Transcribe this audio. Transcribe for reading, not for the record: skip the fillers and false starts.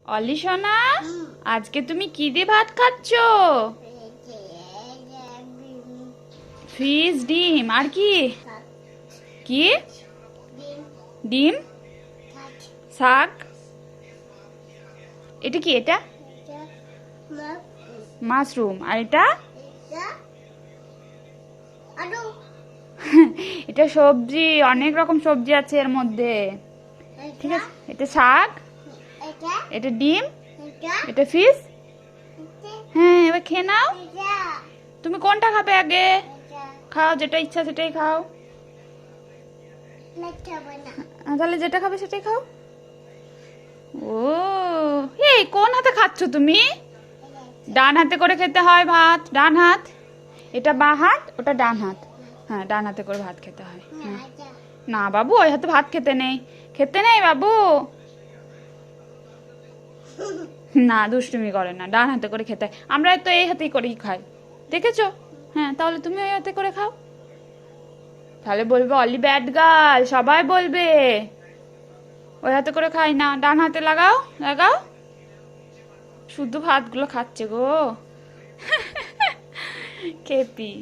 অলি সোনা, আজকে তুমি কি দিয়ে ভাত খাচ্ছ? ফিশ, ডিম আর কি? কি? ডিম, শাক। এটা কি? এটা মাশরুম। আর এটা? এটা সবজি, অনেক রকম সবজি আছে এর মধ্যে। ঠিক আছে, এটা শাক, এটা ডিম, এটা ফিশ। হ্যাঁ, এবার খেয়ে নাও। তুমি কোনটা খাবে আগে? খাও, যেটা ইচ্ছা সেটাই খাও। তাহলে যেটা খাবে সেটাই খাও। ও, এই কোন হাতে খাচ্ছ তুমি? ডান হাতে করে খেতে হয় ভাত, ডান হাত। এটা বাঁ হাত, ওটা ডান হাত। হ্যাঁ, ডান হাতে করে ভাত খেতে হয়। হ্যাঁ। না বাবু, ওই হাতে ভাত খেতে নেই, খেতে নেই বাবু। না, দুষ্টুমি করে না, ডান হাতে করে খেতে হয়। আমরা তো এই হাতেই করেই খাই, দেখেছো? হ্যাঁ, তাহলে তুমি ওই হাতে করে খাও। তাহলে বলবে অলি ব্যাড গার্ল, সবাই বলবে। ওই হাতে করে খাই না, ডান হাতে লাগাও, লাগাও। শুধু ভাতগুলো খাচ্ছে গো। খেপি।